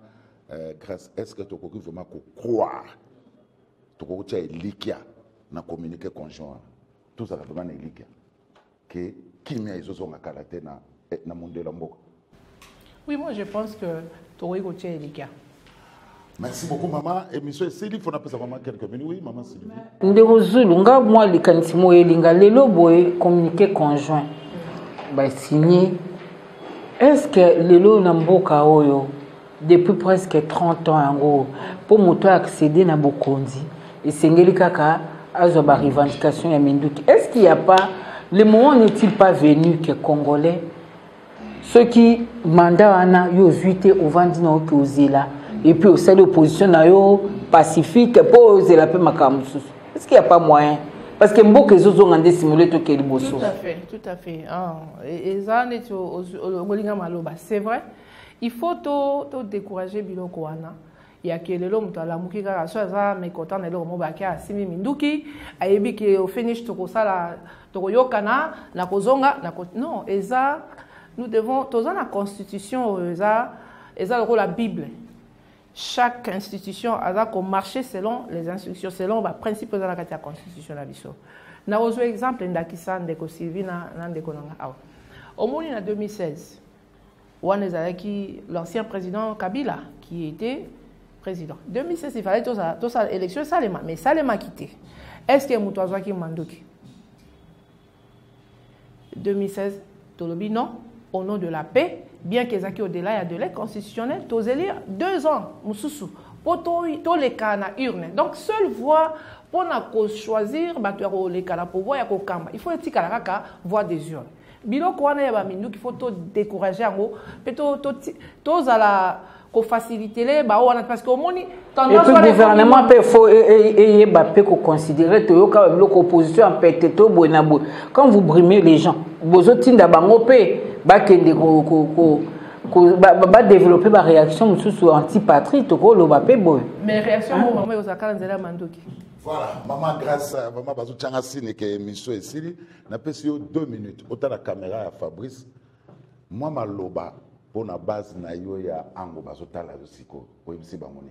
Speaker 1: grâce, est-ce que tu peux vraiment croire que tu as liquide na communiqué conjoint tout ça vraiment nélika que kimia izozo nga caractère na monde la mboka.
Speaker 2: Oui, moi je pense que Tori Gauthier est liquide.
Speaker 1: Merci beaucoup maman et monsieur Sylvie faut appeler maman quelques minutes. Oui maman Sylvie.
Speaker 3: Ndeko Zulu nga moi likanisimo elinga lelo boye communiqué conjoint ba signé. Est-ce que lelo na mboka oyo depuis presque 30 ans en gros pour moto accéder na bokonzi et sengeli kaka azoba revendication ya Minduki. Est-ce qu'il n'y a pas, le moment n'est-il pas venu que Congolais, ceux qui mandat ana yo zuité au vendino qui osé là, et puis au sein de l'opposition pacifique pour oser la paix makamusu. Est-ce qu'il n'y a pas moyen? Parce que beaucoup de gens ont dissimulé tout le bosso.
Speaker 2: Tout à fait. Et ça n'est au c'est vrai. Il faut tout décourager biloko wana. Il y a que les hommes qui ont été mais quand on est là, on va faire Minduki, ayebi qui au finish to kosala to koyokana na kozonga na non et ça nous devons tous la constitution ça le rôle la Bible. chaque institution a marché selon les instructions, selon les principes de la constitution. Nous avons un exemple de Sylvie au moins en 2016, l'ancien président Kabila qui était président. 2016, il fallait toute l'élection, mais ça l'a quitté. Est-ce que Moutouazoua qui Mandoki 2016, Tolobi, non, au nom de la paix, bien que Zaki au-delà, il y a de l'aide constitutionnelle, tu os élire 2 ans, Moussoussou, pour tous les cas na urne. Donc, seule voix pour choisir, les cas pour voir, il faut que voix des urnes. Bilo kwana ya bamindu qu'il faut décourager en gros, tous à la faciliter les parce que au moins
Speaker 3: et puis le gouvernement peut faut et Mbappé qu'on considérer que l'opposition en pété to bonabo quand vous brimez les gens bozo tinda bango pe ba kende ba développer ba réaction sous anti-patrie to ko lo Mbappé boy
Speaker 2: mais réaction maman yo zakala nzela mandoki.
Speaker 1: Voilà, maman, grâce à maman Bazou Tchangassine qui est mission ici, n'a pas 2 minutes. Autant la caméra à Fabrice, moi, ma loba, pour la base, na yo ya ango Bazou Tala Siko, pour MC Bamoni.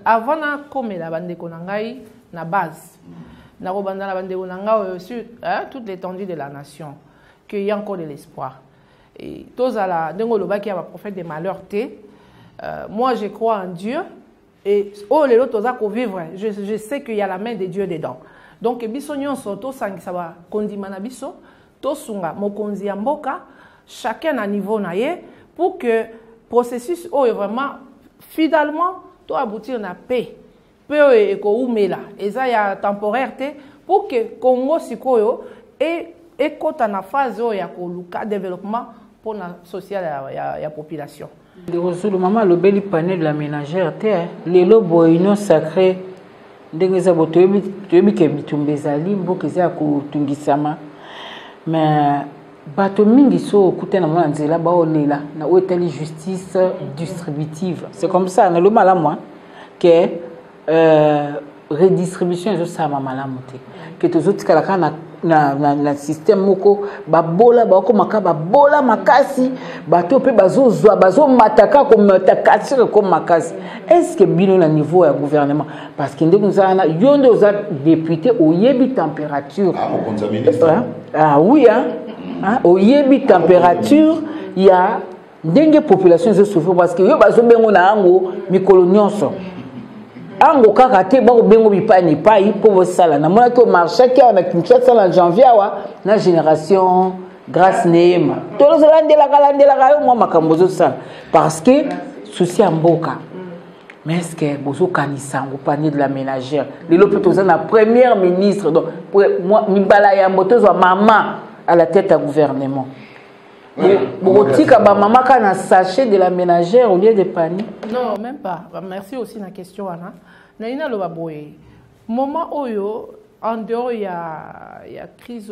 Speaker 2: Avant na comme la bande konangai na base, na robanda la bande konanga sur toute l'étendue de la nation, qu'il y a encore de l'espoir. Et tous à la dengo loba qui a un prophète des malheurs moi je crois en Dieu. Et oh les autres pour vivre, je sais qu'il y a la main de Dieu dedans. Donc biso nyonso to sangi sawa kondimana biso to sunga mokonzi ya mboka chacun à niveau naie pour que processus oh vraiment fidèlement to aboutir na paix. Peu et ko umela eza ya temporaire pour que Congo sikoyo et kota na phase ya ko luka développement pour la social ya population.
Speaker 3: Le maman le bel panel de la ménagère les lobes union sacrée ndengeza botoyebi ke bitumbezali mbokeza ko tungisama mais bato mingi so kutena mona nzela ba olela na oteli justice distributive c'est comme ça na le malamu que redistribution zo sama malamu te que tozotikala kana na système moko babola bako makaba bola makasi bato pe bazo mataka comme takasi comme makasi. Est-ce que bino na niveau ya gouvernement parce que ndeko zana yondo za député au yebi température oui au yebi température il y a ndenge population zo souffrir parce que yo bazo bengo na ango mikolo nyonso ango kaka te ba bengo bipani pai pour sala na mona to marché qui on a Kinshasa en janvier wa na génération grâce Neema to lo landela kala moi makambo zo sala parce que souci mboka mais est-ce que bozo kanisa ngo panier de la ménagère les lopoto za na première ministre donc moi mibala ya moto zo maman à la tête à gouvernement. Botika ba maman kana sachet de la ménagère au lieu de panier.
Speaker 2: Non, même pas. Merci aussi na question ana. Na ina lo baboye. Moment oyo en dehors il y a crise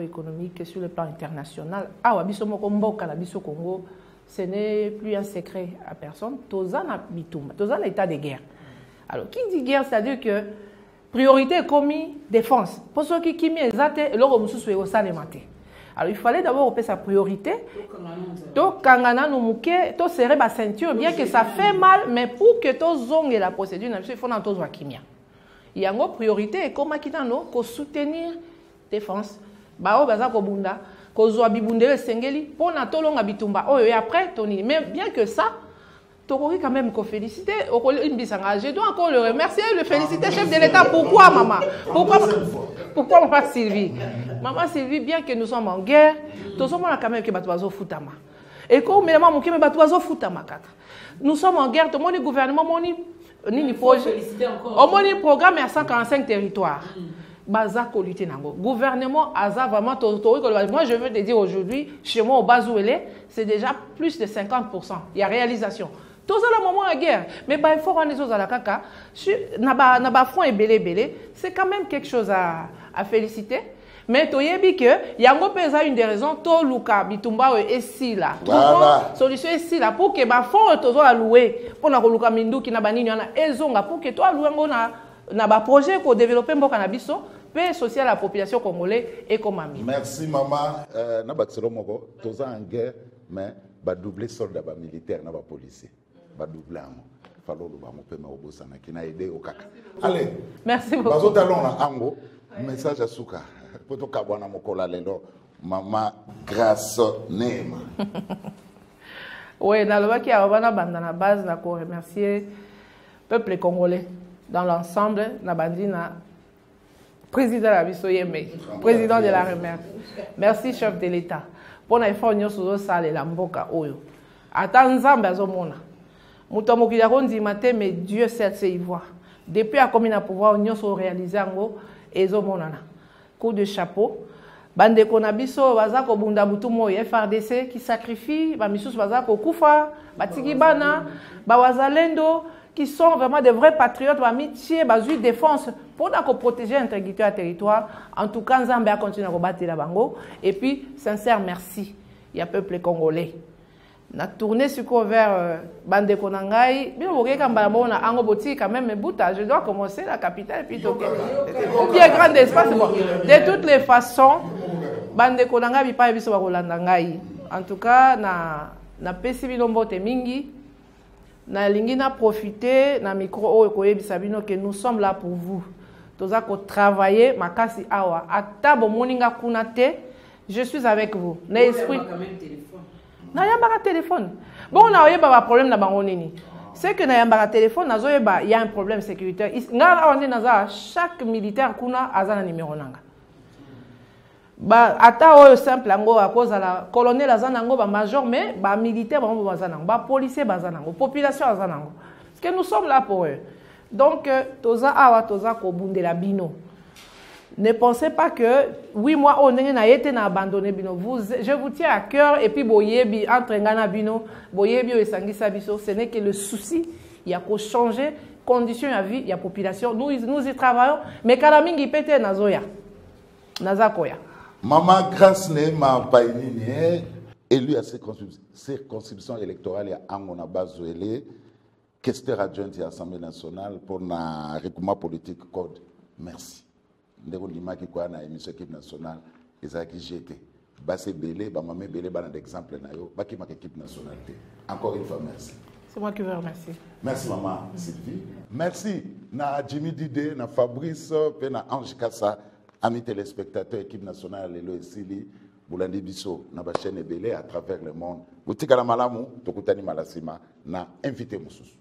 Speaker 2: économique sur le plan international. Ah wa biso moko mboka la biso Congo, ce n'est plus un secret à personne. Tozana bitumba, tozana état de guerre. Alors qui dit guerre, c'est-à-dire que priorité est commis défense. Pour ceux qui mis ezate loro mususu au salemate. Alors il fallait d'abord faire sa priorité. Donc kangana no muke to serrer ba ceinture bien que ça fait mal mais pour que to zonge la procédure il faut na to zwa kimia. Il y a une priorité et comme kitano ko soutenir défense. Ba o baza ko bunda ko zwa bibundele sengeli pour na to longa bitumba. Oh et après Tony mais bien que ça Tokori quand même qu'on féliciter. Je dois encore le remercier, le féliciter, chef de l'État. Pourquoi, maman? Pourquoi maman Sylvie? Maman Sylvie, bien que nous sommes en guerre, nous sommes quand même que Batouazo Foutama. Et comme maman Mouké, Batouazo Foutama. Nous sommes en guerre, tout le monde est gouvernement, ni projet. Au moins, le programme est à 145 territoires. Bazako lutter nango. Gouvernement Aza vraiment moi je veux te dire aujourd'hui chez moi au Bazouélé c'est déjà plus de 50%. Il y a réalisation. Tout ça le moment à guerre mais bah il faut rendre les choses à la caca. Naba front et belé c'est quand même quelque chose à féliciter. Mais toyebi que yango pesa une des raisons to luka bitumba et si là. Solution est si là pour que ba fond tozo la louer pour na luka mindu ki na banini na ezonga pour que toi louango na ba projet ko développer mboka na biso paix sociale à la population congolaise et comme ami.
Speaker 1: Merci maman. Na batselo moko toza en guerre mais ba doubler soldat ba militaire na ba policier. Ba doubler amo. falo lo ba mo pe me obosana ki na aidé au kaka. Allez.
Speaker 2: Merci beaucoup.
Speaker 1: Bazo talon na ango message à suka. Poto kabwana mokola lelo Maman Grâce Nema.
Speaker 2: Oui, dans le qui a dans la base, je remercier le peuple congolais dans l'ensemble, na bandina président de la Bissoyeme, président de la remercie. Merci chef de l'État. Pour l'effort nous sur salle la mboka oyo. Ata nzambe azomona. Muto mokili akondima te mais Dieu sait se y voit. Depuis a commis na pouvoir nous sur réaliser ngo ezomonana. Coup de chapeau. Bande konabiso baza ko bunda butu moyo FRDC qui sacrifie ba misusu baza ko kufa batiki bana ba wazalendo qui sont vraiment des vrais patriotes ba amitié bazui défense pour protéger l'intégrité du territoire. En tout cas Nzambe a continué à combattre la bango et puis sincère merci il y a peuple congolais na tourné sur vers bande konangai bien boké kamba na ango boti quand même buta je dois commencer la capitale puis toquer ou bien grand espace bon de toutes les façons bande konanga bi pa biso ba kolanda ngai en tout cas na pesi bino mbote mingi na lingi na profiter na micro o koyebisa bino que nous sommes là pour vous toza ko travailler makasi awa ata bo moninga kuna te je suis avec vous na esprit na yambaka téléphone bon na oyeba ba problème na bango nini c'est que na yambaka téléphone na zoyeba il y a un problème sécuritaire ngala on est naza chaque militaire kuna azana numéro nanga ba ata oyo simple ngo à cause la colonel azana ngo ba major mais ba militaire ba bazana ba policier bazana ngo population azana ngo parce que nous sommes là pour eux donc toza awa toza ko bundela bino. Ne pensez pas que, oui, moi, on a été abandonné. Je vous tiens à cœur. Et puis, boyebi, entre ngana bino, boyebi et sangisa biso, ce n'est que le souci. Il y a qu'à changer conditions de vie, il y a population. Nous y travaillons. Mais kalamingi pete nazoya. Nazakoya.
Speaker 1: Maman Grâce Nema Painini, élu à circonscription électorale, il y a Angona Bazoele, questeur adjoint de l'Assemblée nationale pour un recoupement politique code. Merci. Ndeko ndimaki kwa na émission équipe nationale ezaki jeté basé belé ba mamé belé ba na exemple na yo baki ma équipe nationale. Encore une fois merci.
Speaker 2: C'est moi qui vous remercie.
Speaker 1: Merci maman Sylvie. Merci na Jimmy Didé, na Fabrice pe na Ange Kassa, amis téléspectateurs équipe nationale lelo esili bulandi biso na ba chaîne belé à travers le monde. Butikala malamu tokutani malasima na invité mususu.